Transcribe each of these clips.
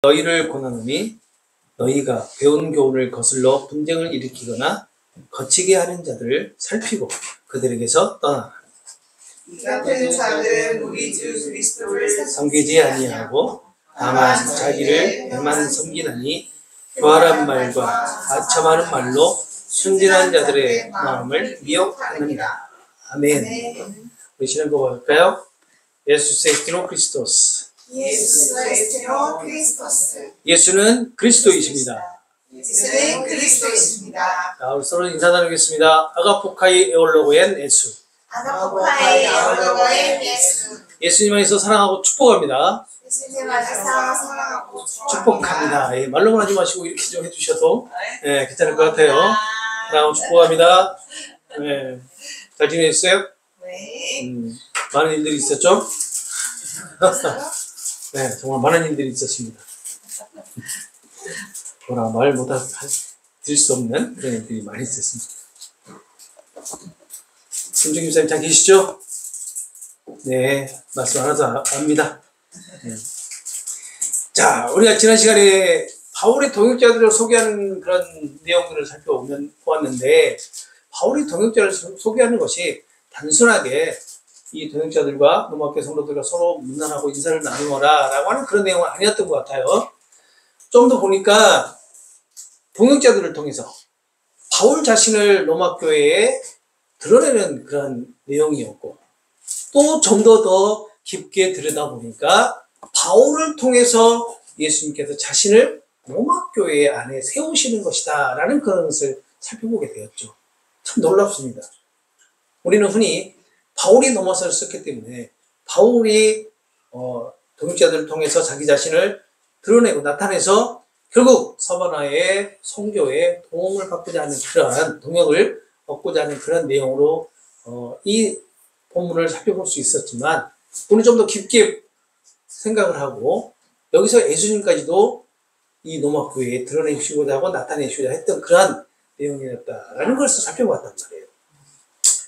너희를 고난하니 너희가 배운 교훈을 거슬러 분쟁을 일으키거나 거치게 하는 자들을 살피고 그들에게서 떠나라. 이 같은 자들은 우리 주 그리스도를 섬기지 아니하고 다만 자기를 배만 섬기나니 교활한 말과 아첨하는 말로 순진한 자들의 마음을 미혹하느니라. 아멘. 우리 신앙고 할까요? 예수 에스티노 크리스토스. 예수 에스티노 크리스토스. 예수는 그리스도이십니다. 예수는 그리스도이십니다. 자, 우리 서로 인사 나누겠습니다. 아가포카이 에올로고엔 예수. 아가포카이 에올로고엔 예수. 예수님 안에서 사랑하고 축복합니다. 예수님 안에서 사랑하고 축복합니다. 예, 말로만 하지 마시고 이렇게 좀 해주셔도 괜찮을 것 같아요. 사랑하고 축복합니다. 잘 지내셨어요? 네. 많은 일들이 있었죠? 네, 정말 많은 일들이 있었습니다. 뭐라 말 못할 드릴 수 없는 그런 일들이 많이 있었습니다. 김종 김사님 잘 계시죠? 네, 말씀 하나도 압니다. 자, 우리가 지난 시간에 바울의 동역자들을 소개하는 그런 내용들을 살펴보았는데, 바울이 동역자를 소개하는 것이 단순하게 이 동역자들과 로마교회 성도들과 서로 문안하고 인사를 나누어라 라고 하는 그런 내용은 아니었던 것 같아요. 좀 더 보니까 동역자들을 통해서 바울 자신을 로마교회에 드러내는 그런 내용이었고, 또 좀 더 깊게 들여다보니까 바울을 통해서 예수님께서 자신을 로마교회 안에 세우시는 것이다 라는 그런 것을 살펴보게 되었죠. 참 놀랍습니다. 우리는 흔히 바울이 넘어서를 썼기 때문에 바울이 동역자들을 통해서 자기 자신을 드러내고 나타내서 결국 서바나의 선교에 도움을 받고자 하는 그러한 동역을 얻고자 하는 그런 내용으로 이 본문을 살펴볼 수 있었지만, 우리 좀 더 깊게 생각을 하고 여기서 예수님까지도 이 로마교회에 드러내시고자 하고 나타내시고자 했던 그러한 내용이었다라는 것을 살펴봤단 말이에요.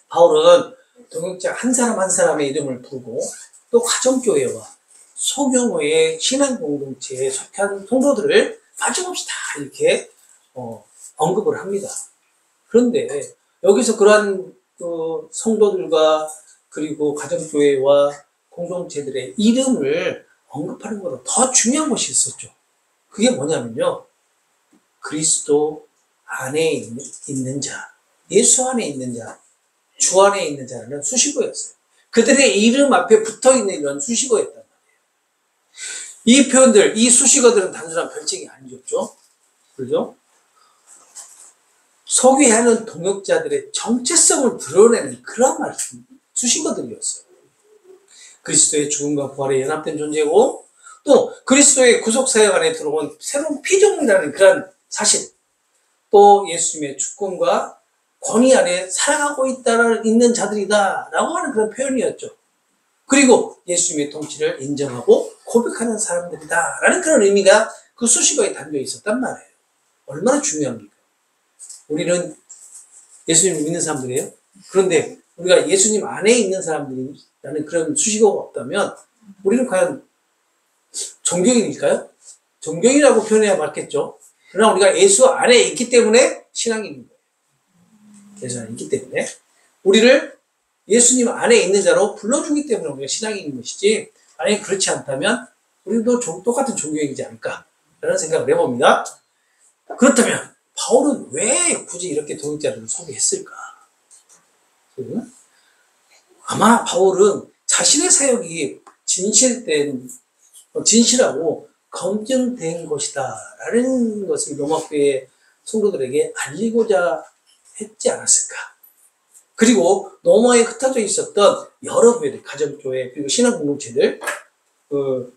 바울은 동역자 한 사람 한 사람의 이름을 부르고 또 가정교회와 소규모의 신앙 공동체에 속한 성도들을 빠짐없이 다 이렇게 언급을 합니다. 그런데 여기서 그러한 성도들과 그리고 가정교회와 공동체들의 이름을 언급하는 것보다 더 중요한 것이 있었죠. 그게 뭐냐면요, 그리스도 안에 있는 자, 예수 안에 있는 자, 주 안에 있는 자라는 수식어였어요. 그들의 이름 앞에 붙어있는 이런 수식어였단 말이에요. 이 표현들, 이 수식어들은 단순한 별칭이 아니었죠. 그렇죠? 소개하는 동역자들의 정체성을 드러내는 그런 말씀, 수식어들이었어요. 그리스도의 죽음과 부활에 연합된 존재고, 또 그리스도의 구속사역 안에 들어온 새로운 피조물이라는 그런 사실, 또 예수님의 주권과 권위 안에 살아가고 있는 자들이다 라고 하는 그런 표현이었죠. 그리고 예수님의 통치를 인정하고 고백하는 사람들이다 라는 그런 의미가 그 수식어에 담겨 있었단 말이에요. 얼마나 중요합니까? 우리는 예수님을 믿는 사람들이에요. 그런데 우리가 예수님 안에 있는 사람들이라는 그런 수식어가 없다면 우리는 과연 종교인일까요? 종교인이라고 표현해야 맞겠죠. 그러나 우리가 예수 안에 있기 때문에 신앙이 있는 거예요. 예수 안에 있기 때문에 우리를 예수님 안에 있는 자로 불러주기 때문에 우리가 신앙이 있는 것이지, 만약에 그렇지 않다면 우리도 똑같은 종교인이지 않을까라는 생각을 해봅니다. 그렇다면 바울은 왜 굳이 이렇게 동역자들을 소개했을까? 아마 바울은 자신의 사역이 진실하고 검증된 것이다 라는 것을 로마교회 성도들에게 알리고자 했지 않았을까. 그리고 로마에 흩어져 있었던 여러 교회들, 가정교회 그리고 신앙 공동체들,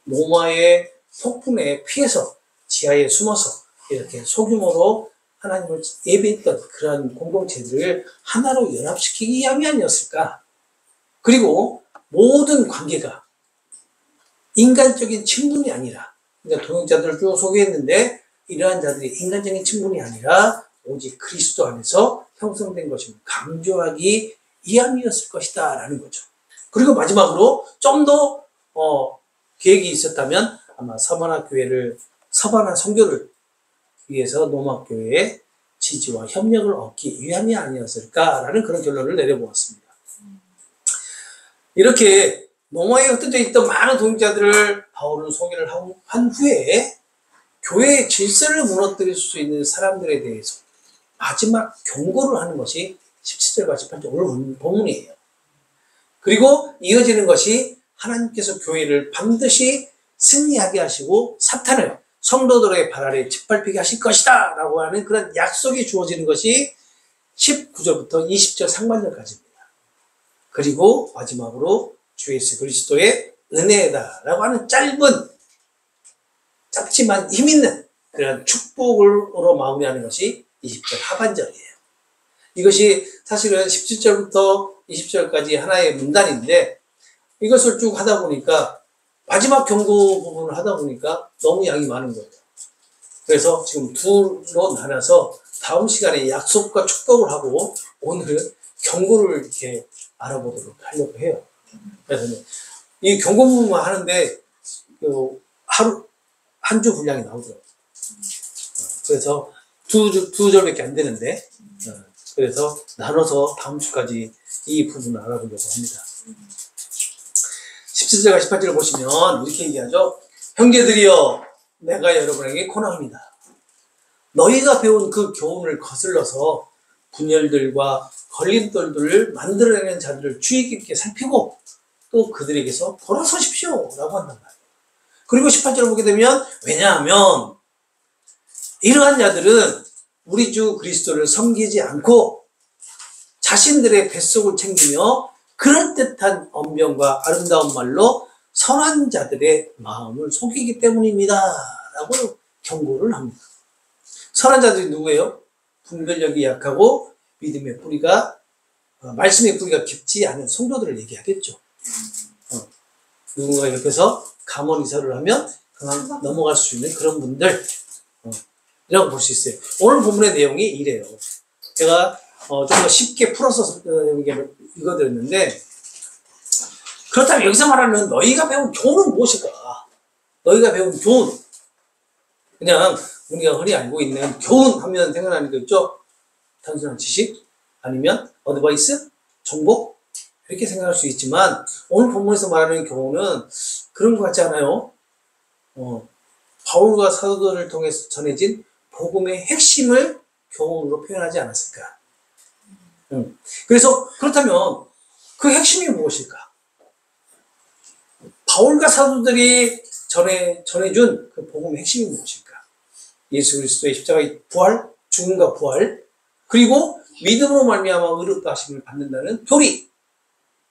로마의 폭풍에 피해서 지하에 숨어서 이렇게 소규모로 하나님을 예배했던 그런 공동체들을 하나로 연합시키기 위함이었을까. 그리고 모든 관계가 인간적인 친분이 아니라, 그러니까 동역자들을 쭉 소개했는데 이러한 자들이 인간적인 친분이 아니라 오직 그리스도 안에서 형성된 것임을 강조하기 위함이었을 것이다 라는 거죠. 그리고 마지막으로 좀 더 계획이 있었다면 아마 서반화 선교를 위해서 노마교회의 지지와 협력을 얻기 위함이 아니었을까라는 그런 결론을 내려보았습니다. 이렇게 노마에 흩어져 있던 많은 동역자들을 바울은 소개를 한 후에 교회의 질서를 무너뜨릴 수 있는 사람들에 대해서 마지막 경고를 하는 것이 17절과 18절 오늘 본문이에요. 그리고 이어지는 것이 하나님께서 교회를 반드시 승리하게 하시고 사탄을 성도들의 발 아래 짓밟히게 하실 것이다 라고 하는 그런 약속이 주어지는 것이 19절부터 20절 상반절까지입니다. 그리고 마지막으로 주 예수 그리스도의 은혜다 라고 하는 짧지만 힘있는 그런 축복으로 마무리하는 것이 20절 하반절이에요. 이것이 사실은 17절부터 20절까지 하나의 문단인데 이것을 쭉 하다 보니까 마지막 경고 부분을 하다 보니까 너무 양이 많은 거예요. 그래서 지금 둘로 나눠서 다음 시간에 약속과 축복을 하고 오늘은 경고를 이렇게 알아보도록 하려고 해요. 그래서 이 경고 부분만 하는데 하루 한 주 분량이 나오더라고요. 그래서 두 절밖에 안 되는데 그래서 나눠서 다음 주까지 이 부분을 알아보려고 합니다. 17절과 18절을 보시면 이렇게 얘기하죠. 형제들이여 내가 여러분에게 권합니다. 너희가 배운 그 교훈을 거슬러서 분열들과 걸림돌들을 만들어내는 자들을 주의 깊게 살피고 또 그들에게서 돌아서십시오 라고 한단 말이에요. 그리고 18절을 보게 되면 왜냐하면 이러한 자들은 우리 주 그리스도를 섬기지 않고 자신들의 뱃속을 챙기며 그럴듯한 언변과 아름다운 말로 선한 자들의 마음을 속이기 때문입니다 라고 경고를 합니다. 선한 자들이 누구예요? 분별력이 약하고 믿음의 뿌리가 말씀의 뿌리가 깊지 않은 성도들을 얘기하겠죠. 누군가 옆에서 감언이설을 하면 그냥 넘어갈 수 있는 그런 분들 이라고 볼 수 있어요. 오늘 본문의 내용이 이래요. 제가 좀 더 쉽게 풀어서 읽어드렸는데 그렇다면 여기서 말하는 너희가 배운 교훈은 무엇일까? 너희가 배운 교훈 그냥 우리가 흔히 알고 있는 교훈 하면 생각나는 거 있죠? 단순한 지식 아니면 어드바이스? 정보? 이렇게 생각할 수 있지만 오늘 본문에서 말하는 교훈은 그런 것 같지 않아요? 바울과 사도들을 통해서 전해진 복음의 핵심을 교훈으로 표현하지 않았을까? 그래서 그렇다면 그 핵심이 무엇일까? 바울과 사도들이 전해준 그 복음의 핵심이 무엇일까? 예수 그리스도의 십자가의 부활, 죽음과 부활, 그리고 믿음으로 말미암아 의롭다 하심을 받는다는 교리,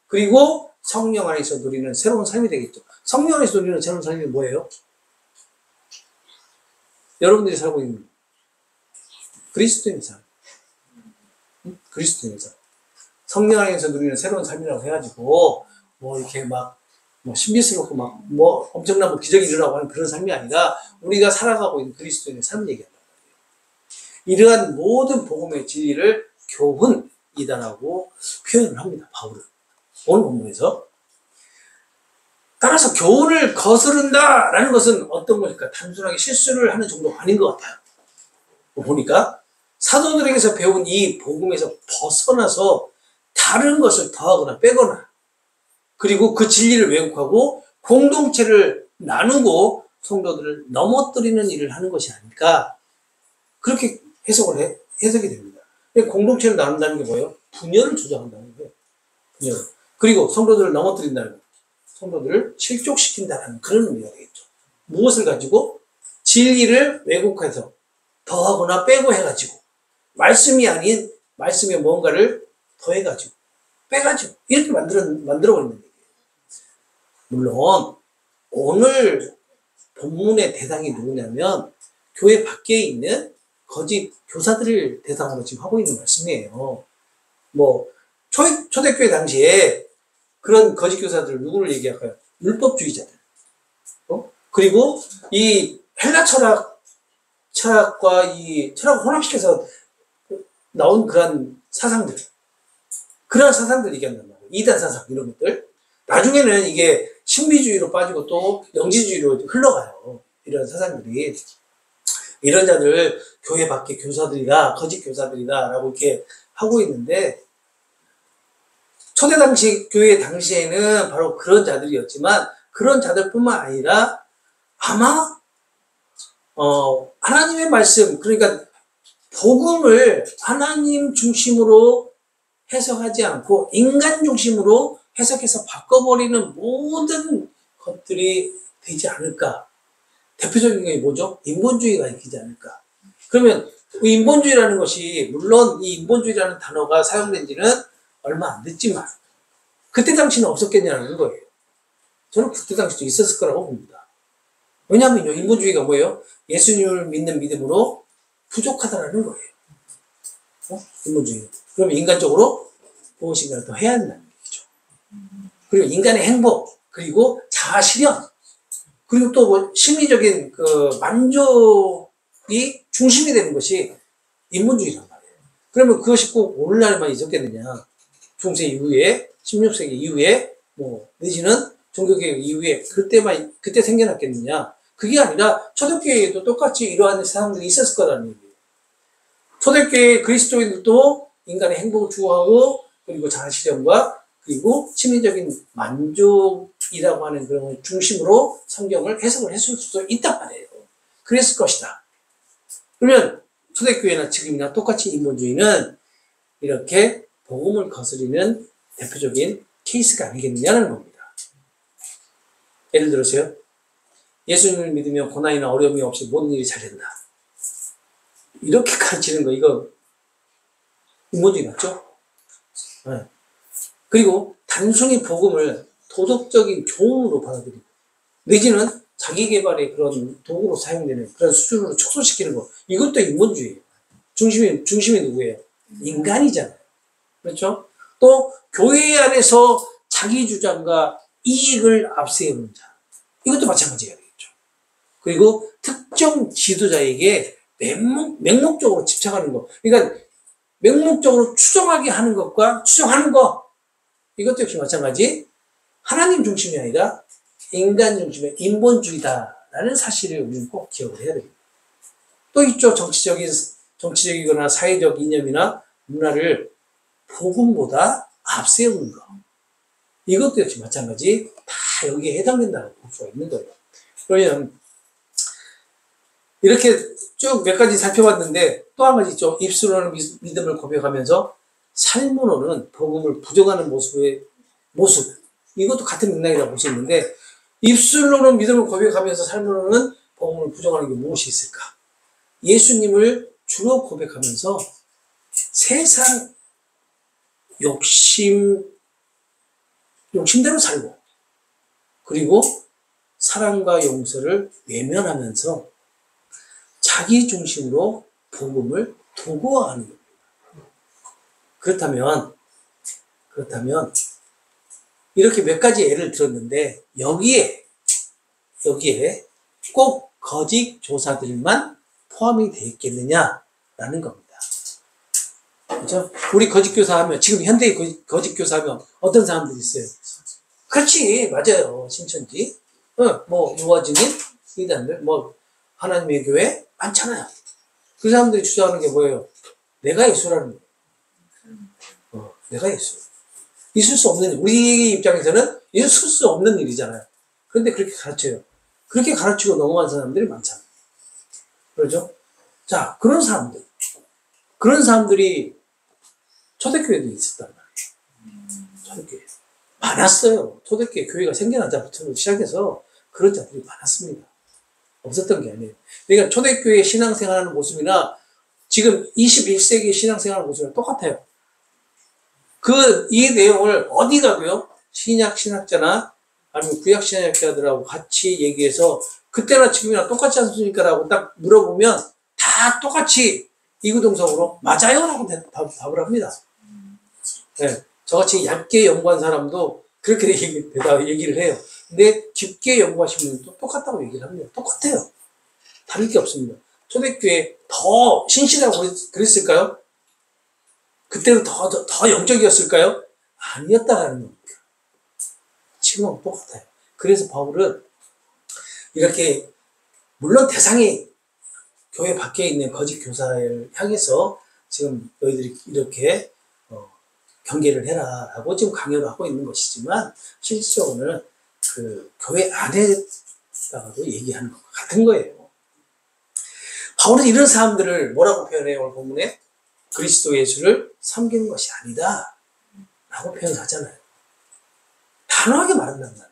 그리고 성령 안에서 누리는 새로운 삶이 되겠죠. 성령 안에서 누리는 새로운 삶이 뭐예요? 여러분들이 살고 있는 그리스도의 삶. 그리스도의 삶. 성령 안에서 누리는 새로운 삶이라고 해가지고 이렇게 신비스럽고 엄청난 기적이 일어나고 하는 그런 삶이 아니라 우리가 살아가고 있는 그리스도의 삶을 얘기한단 말이에요. 이러한 모든 복음의 진리를 교훈이다라고 표현을 합니다. 바울은. 오늘 본문에서. 따라서 교훈을 거스른다라는 것은 어떤 것일까? 단순하게 실수를 하는 정도가 아닌 것 같아요. 보니까 사도들에게서 배운 이 복음에서 벗어나서 다른 것을 더하거나 빼거나 그리고 그 진리를 왜곡하고 공동체를 나누고 성도들을 넘어뜨리는 일을 하는 것이 아닐까 그렇게 해석이 됩니다. 공동체를 나눈다는 게 뭐예요? 분열을 조장한다는 거예요. 분열. 그리고 성도들을 넘어뜨린다는 거예요. 성도들을 실족시킨다는 그런 의미가 되겠죠. 무엇을 가지고? 진리를 왜곡해서 더하거나 빼고 해가지고 말씀이 아닌 말씀에 뭔가를 더해가지고 빼가지고 이렇게 만들어버리는 얘기예요. 물론 오늘 본문의 대상이 누구냐면 교회 밖에 있는 거짓 교사들을 대상으로 지금 하고 있는 말씀이에요. 초대교회 당시에 그런 거짓 교사들 누구를 얘기할까요? 율법주의자들. 그리고 이 헬라 철학과 이 철학을 혼합시켜서 나온 그런 사상들 얘기한단 말이에요. 이단 사상 이런 것들. 나중에는 이게 신비주의로 빠지고 또 영지주의로 흘러가요. 이런 사상들이. 이런 자들 교회 밖에 교사들이다, 거짓 교사들이다 라고 이렇게 하고 있는데, 초대 당시 교회 당시에는 바로 그런 자들이었지만, 그런 자들뿐만 아니라 아마 하나님의 말씀, 그러니까 복음을 하나님 중심으로 해석하지 않고 인간 중심으로 해석해서 바꿔버리는 모든 것들이 되지 않을까. 대표적인 게 뭐죠? 인본주의가 있지 않을까. 그러면 인본주의라는 것이, 물론 이 인본주의라는 단어가 사용된 지는 얼마 안 됐지만 그때 당시는 없었겠냐는 거예요. 저는 그때 당시도 있었을 거라고 봅니다. 왜냐하면요, 인본주의가 뭐예요? 예수님을 믿는 믿음으로 부족하다라는 거예요. 인본주의. 그러면 인간적으로 무엇인가를 더 해야 한다는 얘기죠. 그리고 인간의 행복, 그리고 자아 실현, 그리고 또 뭐 심리적인 그 만족이 중심이 되는 것이 인본주의란 말이에요. 그러면 그것이 꼭 오늘날에만 있었겠느냐? 중세 이후에, 16세기 이후에, 뭐 내지는 종교개혁 이후에 그때 생겨났겠느냐? 그게 아니라 초대교회에도 똑같이 이러한 사람들이 있었을 거라는 얘기예요. 초대교회 그리스도인들도 인간의 행복을 추구하고, 그리고 자아실현과 그리고 심리적인 만족이라고 하는 그런 걸 중심으로 성경을 해석을 했을 수도 있단 말이에요. 그랬을 것이다. 그러면 초대교회나 지금이나 똑같이 인본주의는 이렇게 복음을 거스리는 대표적인 케이스가 아니겠느냐는 겁니다. 예를 들어서요, 예수님을 믿으면 고난이나 어려움이 없이 모든 일이 잘 된다. 이렇게 가르치는 거, 이거 인본주의 맞죠? 네. 그리고 단순히 복음을 도덕적인 교훈으로 받아들이고, 내지는 자기 개발의 그런 도구로 사용되는 그런 수준으로 축소시키는 거, 이것도 인본주의예요. 중심이 누구예요? 인간이잖아요. 그렇죠? 또 교회 안에서 자기 주장과 이익을 앞세우는 자, 이것도 마찬가지가 되겠죠. 그리고 특정 지도자에게 맹목적으로 집착하는 것, 그러니까 맹목적으로 추정하게 하는 것과 추정하는 것, 이것도 역시 마찬가지 하나님 중심이 아니라 인간 중심의 인본주의다라는 사실을 우리는 꼭 기억을 해야 됩니다. 또 있죠. 정치적이거나 사회적 이념이나 문화를 복음보다 앞세우는 것. 이것도 역시 마찬가지 다 여기에 해당된다고 볼 수가 있는 거예요. 그러면 이렇게 쭉 몇 가지 살펴봤는데, 또 한 가지 있죠. 입술로는 믿음을 고백하면서 삶으로는 복음을 부정하는 모습. 이것도 같은 맥락이라고 볼 수 있는데, 입술로는 믿음을 고백하면서 삶으로는 복음을 부정하는 게 무엇이 있을까? 예수님을 주로 고백하면서 세상 욕심대로 살고, 그리고 사랑과 용서를 외면하면서 자기 중심으로 복음을 도구화하는 겁니다. 그렇다면 이렇게 몇 가지 예를 들었는데, 여기에 꼭 거짓 교사들만 포함이 되어 있겠느냐라는 겁니다. 그렇죠? 우리 거짓 교사하면, 지금 현대의 거짓 교사하면 어떤 사람들이 있어요? 그렇지, 맞아요. 신천지, 뭐 유아 증인, 이단들, 뭐 하나님의 교회 많잖아요. 그 사람들이 주장하는 게 뭐예요? 내가 예수라는 거예요. 내가 예수. 있을 수 없는 일. 우리 입장에서는 있을 수 없는 일이잖아요. 그런데 그렇게 가르쳐요. 그렇게 가르치고 넘어간 사람들이 많잖아요. 그렇죠? 자, 그런 사람들이 초대교회도 있었단 말이에요. 초대교회. 많았어요. 초대교회 교회가 생겨나자부터 시작해서 그런 자들이 많았습니다. 없었던 게 아니에요. 그러니까 초대교회 신앙생활하는 모습이나 지금 21세기 신앙생활하는 모습이랑 똑같아요. 이 내용을 어디 가고요? 신학자나 아니면 구약신학자들하고 같이 얘기해서 그때나 지금이나 똑같지 않습니까? 라고 딱 물어보면 다 똑같이 이구동성으로 맞아요? 라고 답을 합니다. 네, 저같이 얇게 연구한 사람도 그렇게 얘기를 해요. 근데 깊게 연구하신 분도 똑같다고 얘기를 합니다. 똑같아요. 다를 게 없습니다. 초대교회 더 신실하고 그랬을까요? 그때는 더 영적이었을까요? 아니었다라는 겁니다. 지금은 똑같아요. 그래서 바울은 이렇게, 물론 대상이 교회 밖에 있는 거짓 교사를 향해서 지금 너희들이 이렇게 경계를 해라라고 지금 강요를 하고 있는 것이지만 실질적으로는 그 교회 안에다가도 얘기하는 것 같은 거예요. 바울은 이런 사람들을 뭐라고 표현해요? 오늘 본문에 그리스도 예수를 섬기는 것이 아니다 라고 표현하잖아요. 단호하게 말한단 말이에요.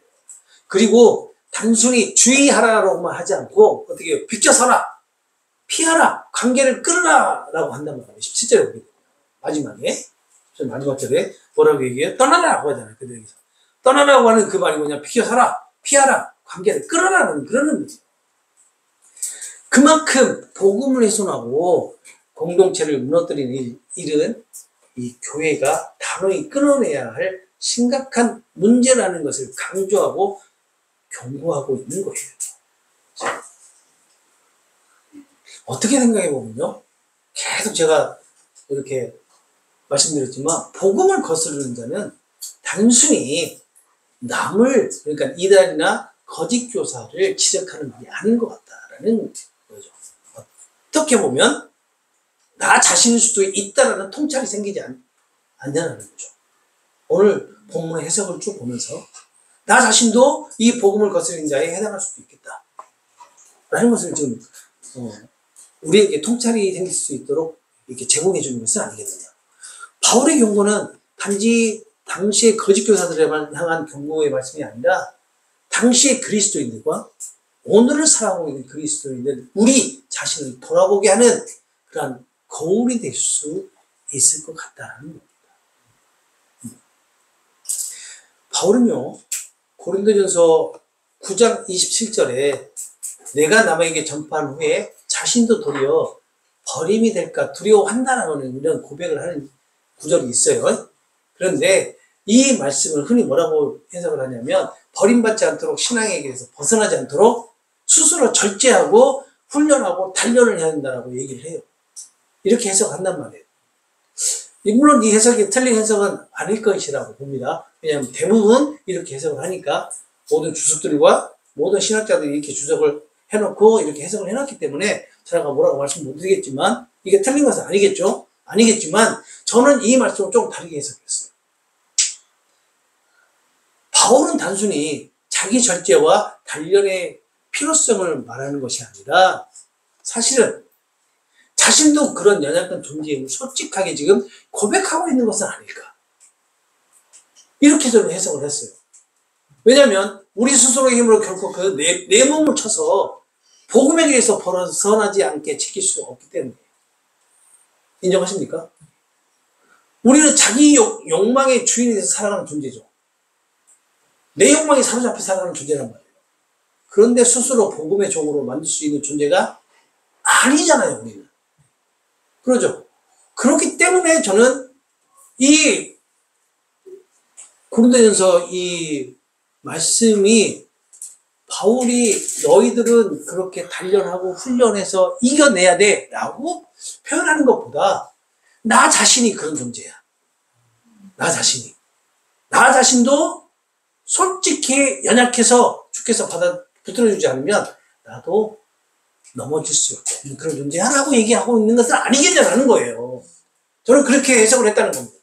그리고 단순히 주의하라라고만 하지 않고 어떻게 해요? 비켜서라, 피하라, 관계를 끊으라 라고 한단 말이에요. 17절에 보게 돼요. 마지막에 마지막 절에 뭐라고 얘기해요? 떠나라고 하잖아요. 그들에게서 떠나라고 하는 그 말이 뭐냐? 비켜서라, 피하라, 관계를 끊으라는 그런 의미예요. 그만큼 복음을 훼손하고 공동체를 무너뜨리는 일은 이 교회가 단호히 끊어내야 할 심각한 문제라는 것을 강조하고 경고하고 있는 거예요. 자, 어떻게 생각해 보면요, 계속 제가 이렇게 말씀드렸지만 복음을 거스르는 자는 단순히 남을, 그러니까 이단이나 거짓 교사를 지적하는 말이 아닌 것 같다라는 거죠. 어떻게 보면 나 자신일 수도 있다라는 통찰이 생기지 않냐는 거죠. 오늘 본문의 해석을 쭉 보면서 나 자신도 이 복음을 거스르는 자에 해당할 수도 있겠다 라는 것을 지금 우리에게 통찰이 생길 수 있도록 이렇게 제공해 주는 것은 아니겠느냐. 바울의 경고는 단지 당시의 거짓 교사들에만 향한 경고의 말씀이 아니라 당시의 그리스도인들과 오늘을 살아가고 있는 그리스도인들, 우리 자신을 돌아보게 하는 그러한 거울이 될 수 있을 것 같다는 겁니다. 바울은요, 고린도전서 9장 27절에 내가 남에게 전파한 후에 자신도 도리어 버림이 될까 두려워한다라는 이런 고백을 하는 구절이 있어요. 그런데 이 말씀을 흔히 뭐라고 해석을 하냐면 버림받지 않도록 신앙의 길에서 벗어나지 않도록 스스로 절제하고 훈련하고 단련을 해야 된다고 얘기를 해요. 이렇게 해석한단 말이에요. 물론 이 해석이 틀린 해석은 아닐 것이라고 봅니다. 왜냐하면 대부분 이렇게 해석을 하니까 모든 주석들과 모든 신학자들이 이렇게 주석을 해놓고 이렇게 해석을 해놨기 때문에 제가 뭐라고 말씀 못 드리겠지만 이게 틀린 것은 아니겠죠? 아니겠지만 저는 이 말씀을 좀 다르게 해석했어요. 바울은 단순히 자기 절제와 단련의 필요성을 말하는 것이 아니라 사실은 자신도 그런 연약한 존재임을 솔직하게 지금 고백하고 있는 것은 아닐까. 이렇게 저는 해석을 했어요. 왜냐하면 우리 스스로의 힘으로 결코 내 몸을 쳐서 복음에 대해서 벗어나지 않게 지킬 수 없기 때문에. 인정하십니까? 우리는 자기 욕망의 주인이 돼서 살아가는 존재죠. 내 욕망에 사로잡혀 살아가는 존재란 말이에요. 그런데 스스로 복음의 종으로 만들 수 있는 존재가 아니잖아요, 우리는. 그러죠. 그렇기 때문에 저는 이 고린도전서 이 말씀이 바울이 너희들은 그렇게 단련하고 훈련해서 이겨내야 돼 라고 표현하는 것보다 나 자신이 그런 존재야. 나 자신도 솔직히 연약해서 주께서 붙들어주지 않으면 나도 넘어질 수 없는 그런 존재야라고 얘기하고 있는 것은 아니겠냐는 거예요. 저는 그렇게 해석을 했다는 겁니다.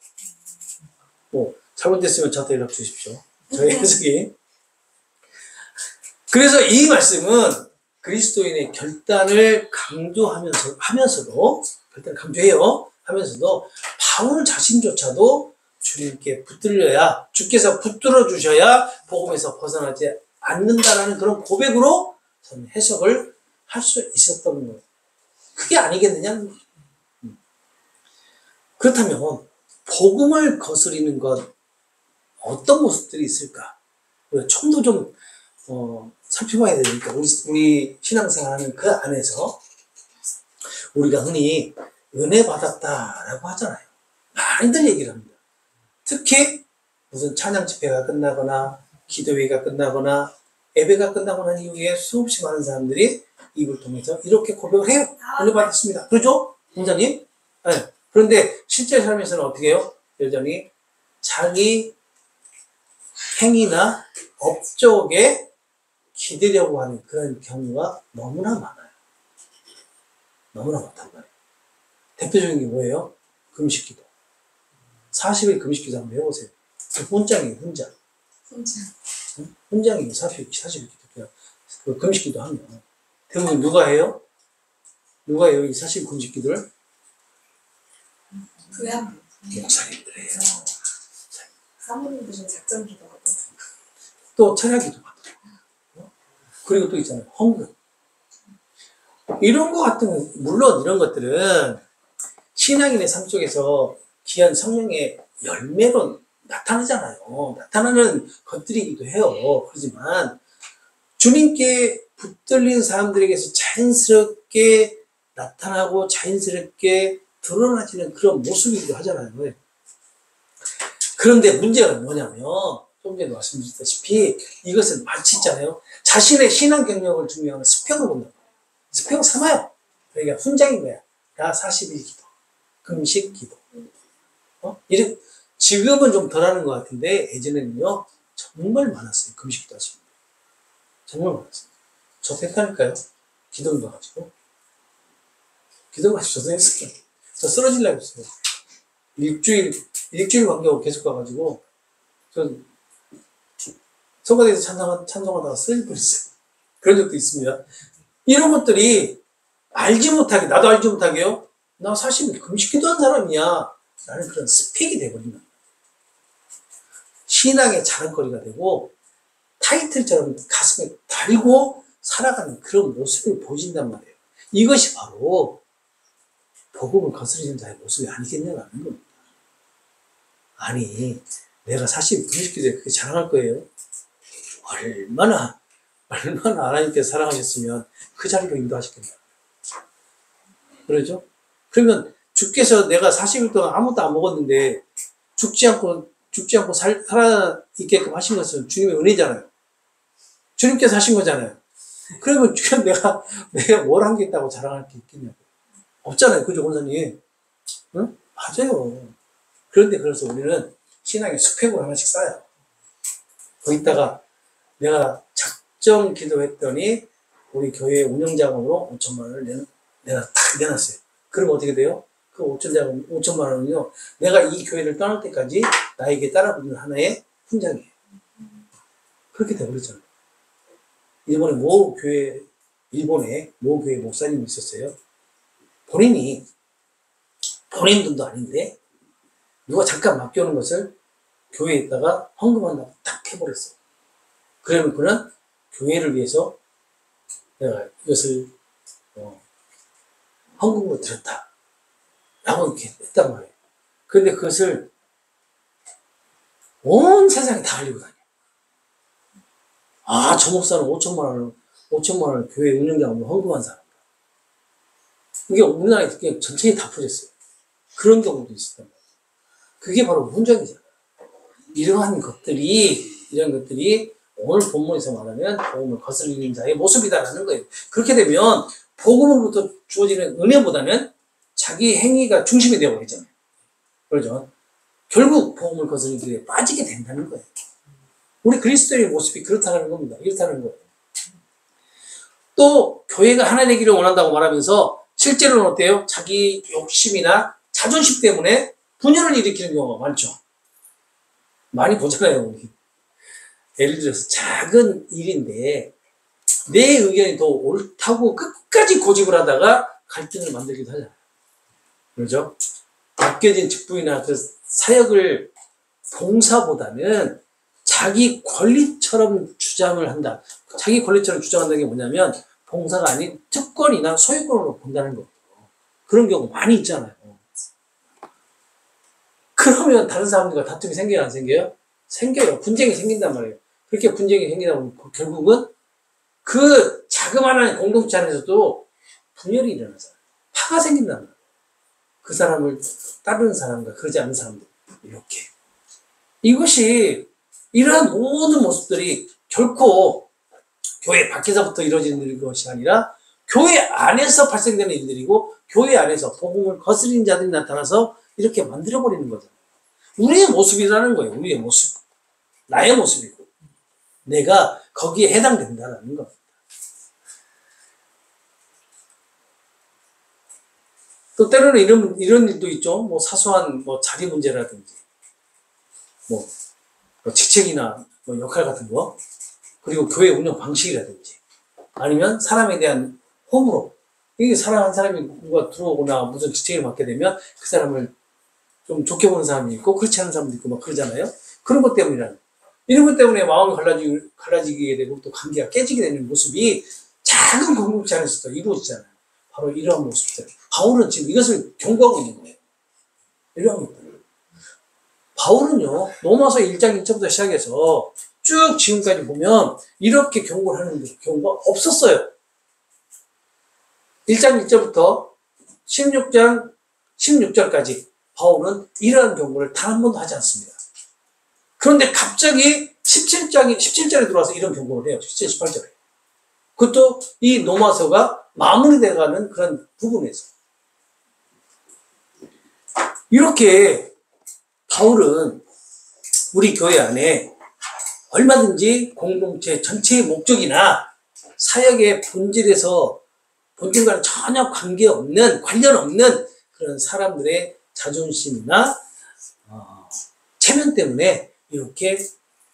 잘못됐으면 저한테 연락 주십시오. 저의 해석이. 그래서 이 말씀은 그리스도인의 결단을 강조하면서도 결단을 강조해요. 하면서도 바울 자신조차도 주님께 붙들려야, 주께서 붙들어 주셔야 복음에서 벗어나지 않는다라는 그런 고백으로 저는 해석을 할 수 있었던 거예요. 그게 아니겠느냐는 거죠. 그렇다면 복음을 거스리는 것 어떤 모습들이 있을까? 우리가 좀 더 좀 살펴봐야 되니까 우리 신앙생활하는 그 안에서 우리가 흔히 은혜 받았다라고 하잖아요. 많이들 얘기를 합니다. 특히 무슨 찬양 집회가 끝나거나 기도회가 끝나거나 예배가 끝나고 난 이후에 수없이 많은 사람들이 입을 통해서 이렇게 고백을 해요. 은혜 받았습니다. 그러죠? 공자님? 네. 그런데 실제 삶에서는 어떻게 해요? 여전히 자기 행위나 업적에 기대려고 하는 그런 경우가 너무나 많아요. 너무나 많단 말이에요. 대표적인 게 뭐예요? 금식기도. 40일 금식기도 한번 해보세요. 훈장이에요, 훈장. 훈장이에요, 40일 기도. 그 금식기도 하면. 대부분 누가 해요? 누가 해요? 이 40일 금식기도를? 그냥 목사님들 해요. 사모님들은 작전 기도하고. 또 철야기도 하더라고요. 그리고 또 있잖아요, 헌금. 이런 거 같은 거, 물론 이런 것들은 신앙인의 삶 속에서 귀한 성령의 열매로 나타나잖아요. 나타나는 것들이기도 해요. 그렇지만 주님께 붙들린 사람들에게서 자연스럽게 나타나고 자연스럽게 드러나지는 그런 모습이기도 하잖아요. 그런데 문제는 뭐냐면 좀 전에 말씀드렸다시피 이것은 마치 있잖아요. 자신의 신앙 경력을 중요한 스펙을 본다. 스펙을 삼아요. 그러니까 훈장인 거야. 나 40일 기도, 금식 기도. 이렇게 지금은 좀 덜하는 것 같은데 예전에는요 정말 많았어요. 금식 기도 하시는 분. 정말 많았어요. 저도 했다니까요. 기도도 가지고. 기도 가지고 저도 했어요. 저 쓰러지려고 했어요. 일주일 간격으로 계속 가가지고 전 성가대에서 찬송하다가 쓰러질 뻔했어요. 그런 적도 있습니다. 이런 것들이 알지 못하게, 나도 알지 못하게요. 나 사실 금식기도 한 사람이야. 라는 그런 스펙이 돼버린다. 신앙의 자랑거리가 되고 타이틀처럼 가슴에 달고 살아가는 그런 모습을 보여준단 말이에요. 이것이 바로 복음을 거스르는 자의 모습이 아니겠냐라는 겁니다. 아니, 내가 사실 금식기도에 그렇게 자랑할 거예요. 얼마나 하나님께서 사랑하셨으면 그 자리로 인도하셨겠냐. 그러죠? 그러면 주께서 내가 40일 동안 아무것도 안 먹었는데 죽지 않고 살아있게끔 하신 것은 주님의 은혜잖아요. 주님께서 하신 거잖아요. 그러면 내가 뭘 한 게 있다고 자랑할 게 있겠냐고. 없잖아요. 그죠, 권사님? 응? 맞아요. 그런데 그래서 우리는 신앙의 스펙을 하나씩 쌓아요. 거기다가 내가 작정 기도했더니 우리 교회 운영자금으로 5천만 원을 내가 딱 내놨어요. 그럼 어떻게 돼요? 그 5천만 원은요, 내가 이 교회를 떠날 때까지 나에게 따라붙는 하나의 훈장이에요. 그렇게 돼버렸잖아요. 일본에 모 교회 목사님이 있었어요. 본인 돈도 아닌데, 누가 잠깐 맡겨오는 것을 교회에다가 헌금한다고 딱 해버렸어요. 그러면 그는 교회를 위해서 내가 이것을 헌금으로 드렸다. 라고 이렇게 했단 말이에요. 그런데 그것을 온 세상에 다 알리고 다녀요. 아, 저 목사는 5천만 원을 교회 운영자금으로 헌금한 사람이다. 이게 우리나라에 그냥 전체에 다 퍼졌어요. 그런 경우도 있었단 말이에요. 그게 바로 훈장이잖아요. 이런 것들이 오늘 본문에서 말하면 복음을 거스르는 자의 모습이다라는 거예요. 그렇게 되면 복음으로부터 주어지는 은혜보다는 자기 행위가 중심이 되어버리잖아요. 그렇죠? 결국 복음을 거스르는 길에 빠지게 된다는 거예요. 우리 그리스도의 모습이 그렇다는 겁니다. 이렇다는 거예요. 또 교회가 하나 되기를 원한다고 말하면서 실제로는 어때요? 자기 욕심이나 자존심 때문에 분열을 일으키는 경우가 많죠. 많이 보잖아요, 우리. 예를 들어서 작은 일인데 내 의견이 더 옳다고 끝까지 고집을 하다가 갈등을 만들기도 하잖아요. 그렇죠? 맡겨진 직분이나 그 사역을 봉사보다는 자기 권리처럼 주장을 한다. 자기 권리처럼 주장한다는 게 뭐냐면 봉사가 아닌 특권이나 소유권으로 본다는 거예요. 그런 경우 많이 있잖아요. 그러면 다른 사람들과 다툼이 생겨요, 안 생겨요? 생겨요. 분쟁이 생긴단 말이에요. 그렇게 분쟁이 생기다 보면 결국은 그 자그마한 공동체 안에서도 분열이 일어나잖아요. 파가 생긴단 말이에요. 그 사람을 따르는 사람과 그러지 않는 사람들. 이렇게. 이것이 이러한 모든 모습들이 결코 교회 밖에서부터 이루어지는 것이 아니라 교회 안에서 발생되는 일들이고 교회 안에서 복음을 거스리는 자들이 나타나서 이렇게 만들어버리는 거잖아요. 우리의 모습이라는 거예요. 우리의 모습. 나의 모습이고 내가 거기에 해당된다는 겁니다. 또 때로는 이런 일도 있죠. 뭐 사소한 뭐 자리 문제라든지, 뭐 직책이나 뭐 역할 같은 거, 그리고 교회 운영 방식이라든지, 아니면 사람에 대한 호불호. 이게 사람 한 사람이 누가 들어오거나 무슨 직책을 맡게 되면 그 사람을 좀 좋게 보는 사람이 있고 그렇지 않은 사람도 있고 막 그러잖아요. 그런 것 때문이란, 이런 것 때문에 마음이 갈라지게 되고 또 관계가 깨지게 되는 모습이 작은 공동체 안에서도 이루어지잖아요. 바로 이러한 모습들. 바울은 지금 이것을 경고하고 있는 거예요. 이러한 것들. 바울은요, 로마서 1장 1절부터 시작해서 쭉 지금까지 보면 이렇게 경고를 하는 경우가 없었어요. 1장 1절부터 16장 16절까지 바울은 이러한 경고를 단 한 번도 하지 않습니다. 그런데 갑자기 17절에 들어와서 이런 경고를 해요. 17, 18절에. 그것도 이 로마서가 마무리돼가는 그런 부분에서. 이렇게 바울은 우리 교회 안에 얼마든지 공동체 전체의 목적이나 사역의 본질과는 전혀 관련 없는 그런 사람들의 자존심이나 체면 때문에 이렇게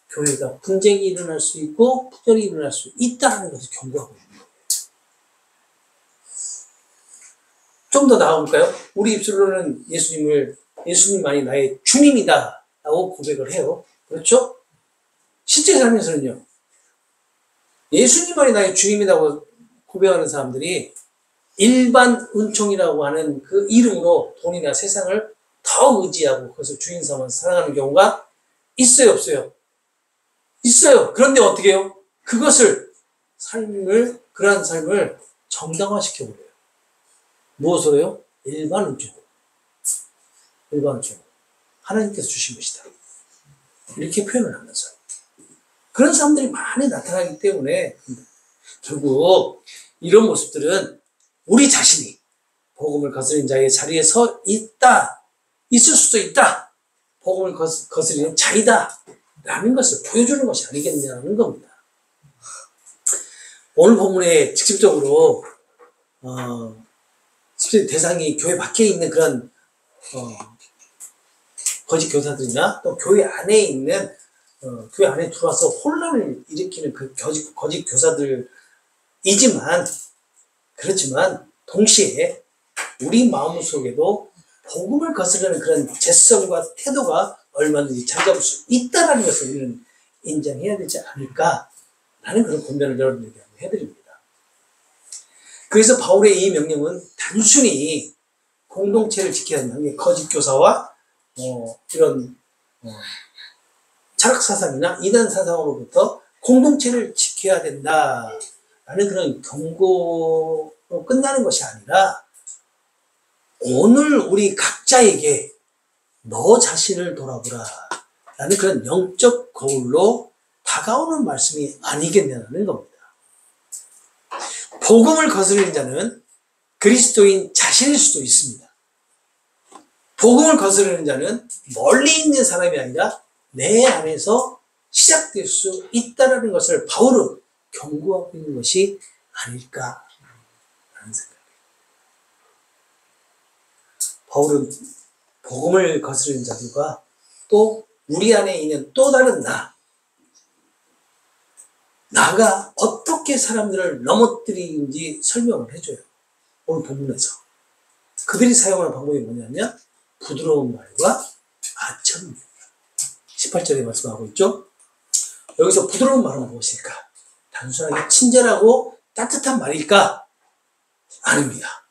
교회가 분쟁이 일어날 수 있고 분열이 일어날 수 있다는 것을 경고하고 있는 거예요. 좀 더 나아볼까요? 우리 입술로는 예수님만이 나의 주님이다 라고 고백을 해요. 그렇죠? 실제 삶에서는요, 예수님만이 나의 주님이라고 고백하는 사람들이 일반 은총이라고 하는 그 이름으로 돈이나 세상을 더 의지하고 그것을 주인 삼아 살아가는 경우가 있어요, 없어요? 있어요. 그런데 어떻게 해요? 그러한 삶을 정당화시켜버려요. 무엇으로요? 일반 은총으로. 하나님께서 주신 것이다. 이렇게 표현을 하면서. 그런 사람들이 많이 나타나기 때문에 결국 이런 모습들은 우리 자신이 복음을 거스린 자의 자리에 있을 수도 있다. 복음을 거스리는 자이다. 라는 것을 보여주는 것이 아니겠냐는 겁니다. 오늘 본문에 직접적으로 대상이 교회 밖에 있는 그런 거짓 교사들이나 또 교회 안에 있는 교회 안에 들어와서 혼란을 일으키는 그 거짓 그렇지만 동시에 우리 마음속에도 복음을 거스르는 그런 죄성과 태도가 얼마든지 자리 잡을 수 있다는 것을 우리는 인정해야 되지 않을까라는 그런 권면을 여러분들에게 한번 해드립니다. 그래서 바울의 이 명령은 단순히 공동체를 지켜야 한다는 거짓 교사와 이런 철학 사상이나 이단 사상으로부터 공동체를 지켜야 된다라는 그런 경고로 끝나는 것이 아니라 오늘 우리 각자에게 너 자신을 돌아보라 라는 그런 영적 거울로 다가오는 말씀이 아니겠냐는 겁니다. 복음을 거스르는 자는 그리스도인 자신일 수도 있습니다. 복음을 거스르는 자는 멀리 있는 사람이 아니라 내 안에서 시작될 수 있다는 것을 바울은 경고하고 있는 것이 아닐까라는 생각이에요. 바울은 복음을 거스르는 자들과 또 우리 안에 있는 또 다른 나가 어떻게 사람들을 넘어뜨리는지 설명을 해줘요. 오늘 본문에서. 그들이 사용하는 방법이 뭐냐면 부드러운 말과 아첨입니다. 18절에 말씀하고 있죠. 여기서 부드러운 말은 무엇일까? 단순하게 친절하고 따뜻한 말일까? 아닙니다.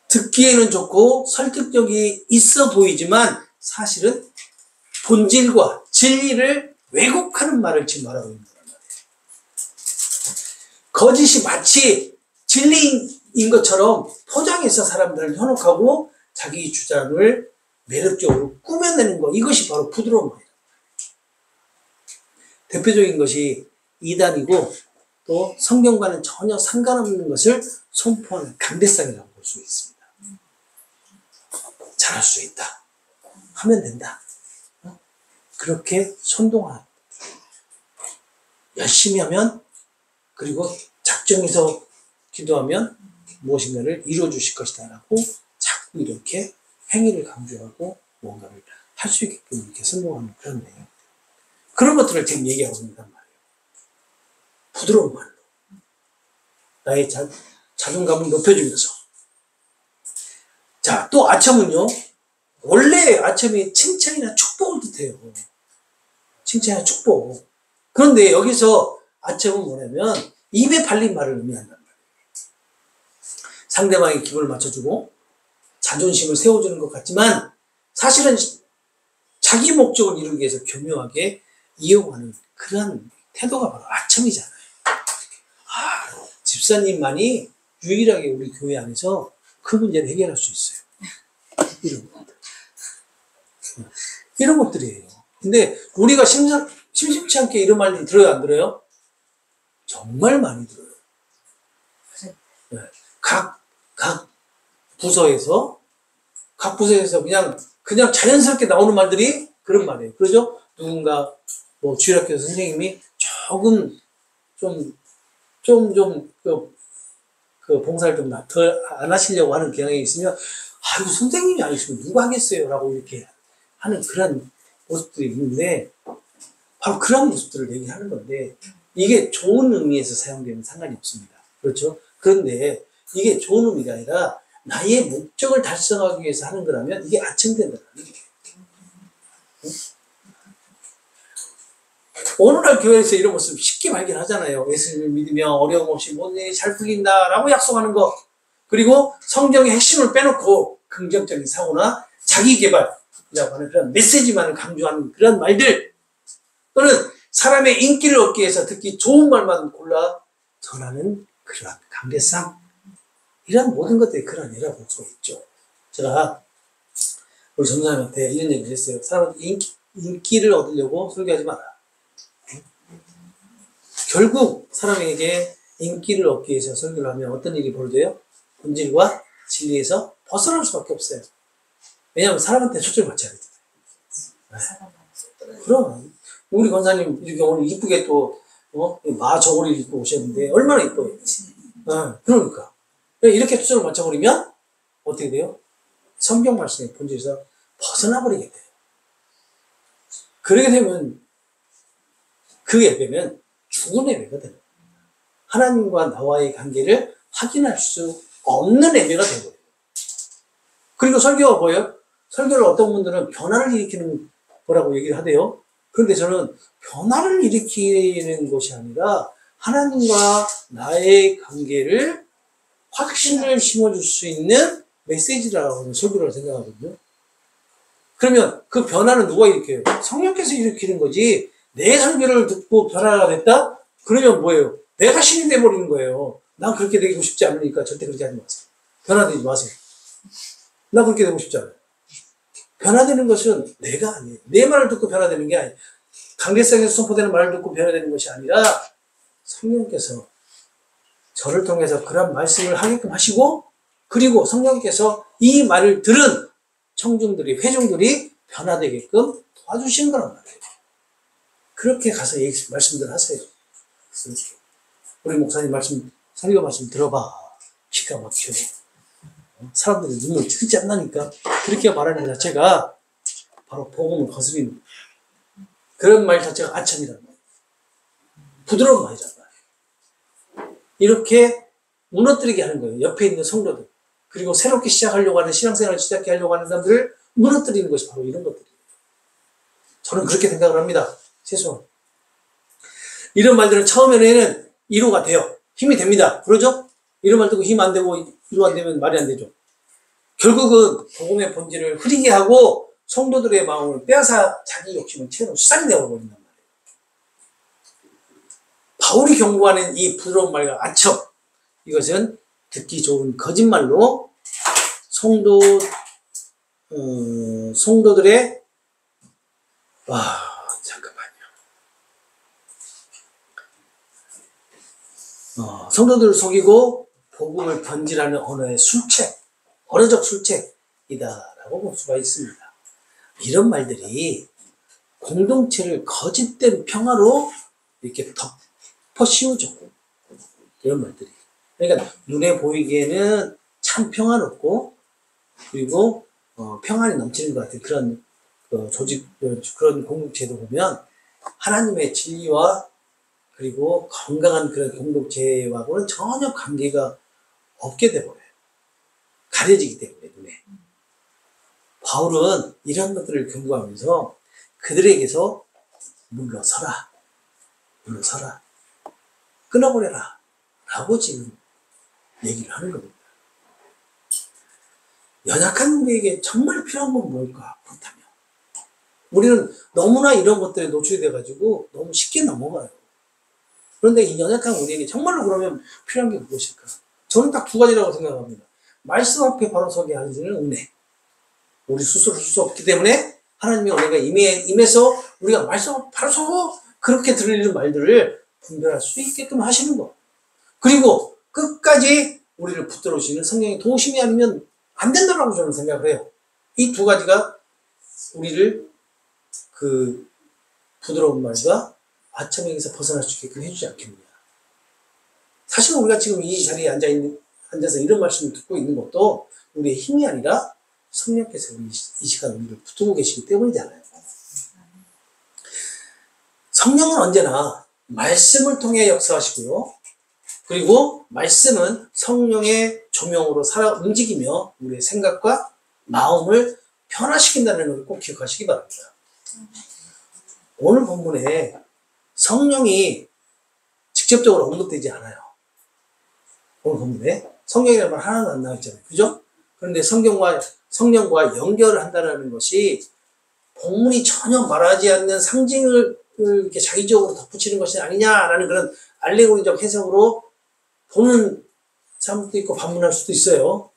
듣기에는 좋고 설득력이 있어 보이지만 사실은 본질과 진리를 왜곡하는 말을 지금 말하고 있는 거란 말이에요. 거짓이 마치 진리인 것처럼 포장해서 사람들을 현혹하고 자기 주장을 매력적으로 꾸며내는 것, 이것이 바로 부드러운 말이에요. 대표적인 것이 이단이고 또 성경과는 전혀 상관없는 것을 선포하는 강대상이라고 볼 수 있습니다. 잘할 수 있다. 하면 된다. 그렇게 선동한. 열심히 하면, 그리고 작정해서 기도하면 무엇인가를 이루어 주실 것이다 라고 이렇게 행위를 강조하고 뭔가를 할 수 있게끔 이렇게 설명하는 그런 내용. 그런 것들을 지금 얘기하고 있단 말이에요. 부드러운 말로. 나의 자존감을 높여주면서. 자, 또 아첨은요, 원래 아첨이 칭찬이나 축복을 뜻해요. 칭찬이나 축복. 그런데 여기서 아첨은 뭐냐면, 입에 발린 말을 의미한단 말이에요. 상대방의 기분을 맞춰주고, 자존심을 세워주는 것 같지만, 사실은 자기 목적을 이루기 위해서 교묘하게 이용하는 그런 태도가 바로 아첨이잖아요. 집사님만이 유일하게 우리 교회 안에서 그 문제를 해결할 수 있어요. 이런 것들. 이런 것들이에요. 근데 우리가 심심치 않게 이런 말 들어요, 안 들어요? 정말 많이 들어요. 네. 각 부서에서 그냥 자연스럽게 나오는 말들이 그런 말이에요. 그러죠? 누군가, 주일학교 선생님이 조금, 그 봉사를 좀 더 안 하시려고 하는 경향이 있으면, 이거 선생님이 아니시면 누가 하겠어요? 라고 이렇게 하는 그런 모습들이 있는데, 바로 그런 모습들을 얘기하는 건데, 이게 좋은 의미에서 사용되면 상관이 없습니다. 그렇죠? 그런데 이게 좋은 의미가 아니라, 나의 목적을 달성하기 위해서 하는 거라면, 이게 아첨된다는 얘기예요. 오늘날 교회에서 이런 모습 쉽게 발견하잖아요. 예수님을 믿으며 어려움 없이 모든 일이 잘 풀린다 라고 약속하는 거. 그리고 성경의 핵심을 빼놓고 긍정적인 사고나 자기개발이라고 하는 그런 메시지만을 강조하는 그런 말들, 또는 사람의 인기를 얻기 위해서 특히 좋은 말만 골라 전하는 그러한 강대상, 이런 모든 것들이 그런 예라고 볼 수가 있죠. 제가 우리 전사님한테 이런 얘기를 했어요. 사람한테 인기를 얻으려고 설교하지 마라. 결국 사람에게 인기를 얻기 위해서 설교를 하면 어떤 일이 벌어져요? 본질과 진리에서 벗어날 수밖에 없어요. 왜냐하면 사람한테 초점을 맞춰야 되잖아요. 네. 그럼 우리 권사님 이렇게 오늘 이쁘게 또 마 저고리를 입고 오셨는데 얼마나 이뻐요. 네. 그러니까 이렇게 초점을 맞춰버리면 어떻게 돼요? 성경 말씀의 본질에서 벗어나버리게 돼요. 그러게 되면 그 예배는 죽은 예배거든요. 하나님과 나와의 관계를 확인할 수 없는 예배가 되거든요. 그리고 설교가 뭐예요? 설교를 어떤 분들은 변화를 일으키는 거라고 얘기를 하대요. 그런데 저는 변화를 일으키는 것이 아니라 하나님과 나의 관계를 확신을 심어줄 수 있는 메시지라고 하는 설교라고 생각하거든요. 그러면 그 변화는 누가 일으켜요? 성령께서 일으키는 거지. 내 설교를 듣고 변화가 됐다? 그러면 뭐예요? 내가 신이 돼버리는 거예요. 난 그렇게 되고 싶지 않으니까 절대 그렇게 하지 마세요. 변화되지 마세요. 나 그렇게 되고 싶지 않아요. 변화되는 것은 내가 아니에요. 내 말을 듣고 변화되는 게 아니에요. 강대상에서 선포되는 말을 듣고 변화되는 것이 아니라 성령께서 저를 통해서 그런 말씀을 하게끔 하시고, 그리고 성령께서 이 말을 들은 청중들이, 회중들이 변화되게끔 도와주시는 거란 말이에요. 그렇게 가서 말씀들 하세요. 우리 목사님 설교 말씀 들어봐. 기가 막혀. 사람들이 눈을 뜨지 않나니까. 그렇게 말하는 자체가 바로 복음을 거스리는 그런 말 자체가 아첨이란 말이에요. 부드러운 말이란 말이에요. 이렇게 무너뜨리게 하는 거예요. 옆에 있는 성도들. 그리고 새롭게 시작하려고 하는, 신앙생활을 시작하려고 하는 사람들을 무너뜨리는 것이 바로 이런 것들이에요. 저는 그렇게 생각을 합니다. 최소한. 이런 말들은 처음에는 위로가 돼요. 힘이 됩니다. 그러죠? 이런 말 듣고 힘 안 되고 위로 안 되면 말이 안 되죠. 결국은 복음의 본질을 흐리게 하고 성도들의 마음을 빼앗아 자기 욕심을 채우는 수단이 되어버린단 말이에요. 바울이 경고하는 이 부드러운 말과 아첨, 이것은 듣기 좋은 거짓말로 성도들의 성도들을 속이고 복음을 변질하는 언어의 술책, 언어적 술책이다라고 볼 수가 있습니다. 이런 말들이 공동체를 거짓된 평화로 이렇게 덮어 씌우죠. 이런 말들이. 그러니까 눈에 보이기에는 참 평화롭고 그리고 평안이 넘치는 것 같은 그런 조직, 그런 공동체도 보면 하나님의 진리와 그리고 건강한 그런 공동체하고는 전혀 관계가 없게 돼버려요. 가려지기 때문에 눈에. 바울은 이런 것들을 경고하면서 그들에게서 물러서라. 끊어버려라. 라고 지금 얘기를 하는 겁니다. 연약한 우리에게 정말 필요한 건 뭘까? 그렇다면. 우리는 너무나 이런 것들에 노출이 돼가지고 너무 쉽게 넘어가요. 그런데 이 연약한 우리에게 정말로 그러면 필요한 게 무엇일까? 저는 딱 두 가지라고 생각합니다. 말씀 앞에 바로 서게 하는 은혜. 우리 스스로 할 수 없기 때문에 하나님의 은혜가 임해서 우리가 말씀 앞에 바로 서고 그렇게 들리는 말들을 분별할 수 있게끔 하시는 것. 그리고 끝까지 우리를 붙들어주시는 성령의 도우심이 아니면 안 된다고 저는 생각을 해요. 이 두 가지가 우리를 그 부드러운 말과 아첨에게서 벗어날 수 있게끔 해주지 않겠느냐. 사실 우리가 지금 이 자리에 앉아서 이런 말씀을 듣고 있는 것도 우리의 힘이 아니라 성령께서 이 시간 우리를 붙들고 계시기 때문이잖아요. 성령은 언제나 말씀을 통해 역사하시고요. 그리고 말씀은 성령의 조명으로 움직이며 우리의 생각과 마음을 변화시킨다는 것을 꼭 기억하시기 바랍니다. 오늘 본문에 성령이 직접적으로 언급되지 않아요. 오늘 본문에 성령이라는 말 하나도 안 나와있잖아요. 그죠? 그런데 성령과 연결을 한다는 것이 본문이 전혀 말하지 않는 상징을 이렇게 자기적으로 덧붙이는 것이 아니냐라는 그런 알레고리적 해석으로 보는 사람도 있고 반문할 수도 있어요.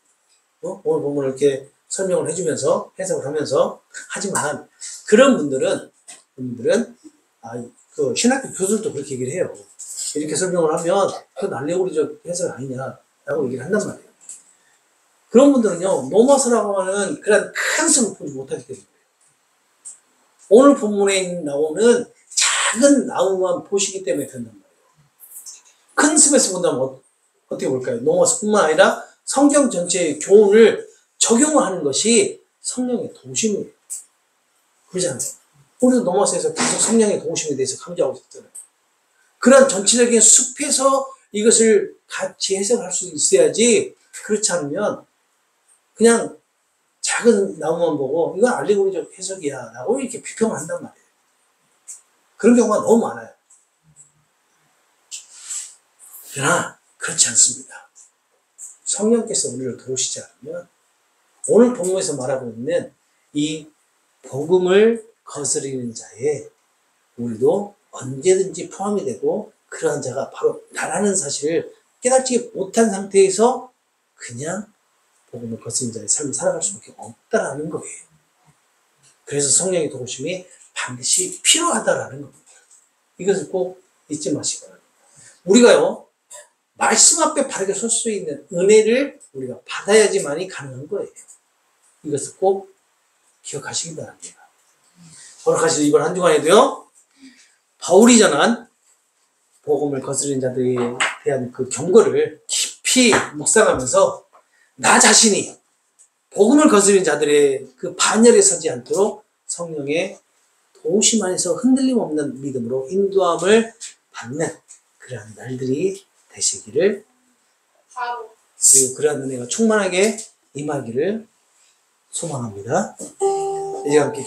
오늘 본문을 이렇게 설명을 해주면서 해석을 하면서. 하지만 그런 분들은 그 신학교 교수들도 그렇게 얘기를 해요. 이렇게 설명을 하면 그건 알레고리적 해석 아니냐라고 얘기를 한단 말이에요. 그런 분들은요, 노마스라고 하는 그런 큰 습을 보지 못하게 되는 거예요. 오늘 본문에 나오는 작은 나무만 보시기 때문에 된단 말이에요. 큰 습에서 본다면 어떻게 볼까요? 노마스뿐만 아니라 성경 전체의 교훈을 적용을 하는 것이 성령의 도우심이에요. 그러잖아요. 우리도 노마스에서 계속 성령의 도우심에 대해서 강조하고 있잖아요. 그런 전체적인 숲에서 이것을 같이 해석할 수 있어야지, 그렇지 않으면 그냥 작은 나무만 보고 이건 알레고리적 해석이야 라고 이렇게 비평을 한단 말이에요. 그런 경우가 너무 많아요. 그러나 그렇지 않습니다. 성령께서 우리를 도우시지 않으면 오늘 본문에서 말하고 있는 이 복음을 거스리는 자에 우리도 언제든지 포함이 되고, 그러한 자가 바로 나라는 사실을 깨닫지 못한 상태에서 그냥 복음을 거스리는 자의 삶을 살아갈 수밖에 없다라는 거예요. 그래서 성령의 도우심이 반드시 필요하다라는 겁니다. 이것을 꼭 잊지 마시기 바랍니다. 우리가요, 말씀 앞에 바르게 설 수 있는 은혜를 우리가 받아야지만이 가능한 거예요. 이것을 꼭 기억하시기 바랍니다. 거룩하시는 이번 한 주간에도요, 바울이 전한 복음을 거스르는 자들에 대한 그 경고를 깊이 묵상하면서 나 자신이 복음을 거스르는 자들의 그 반열에 서지 않도록 성령의 도우심 안에서 흔들림 없는 믿음으로 인도함을 받는 그러한 날들이 되시기를, 그리고 그러한 은혜가 충만하게 임하기를 소망합니다. 이제 함께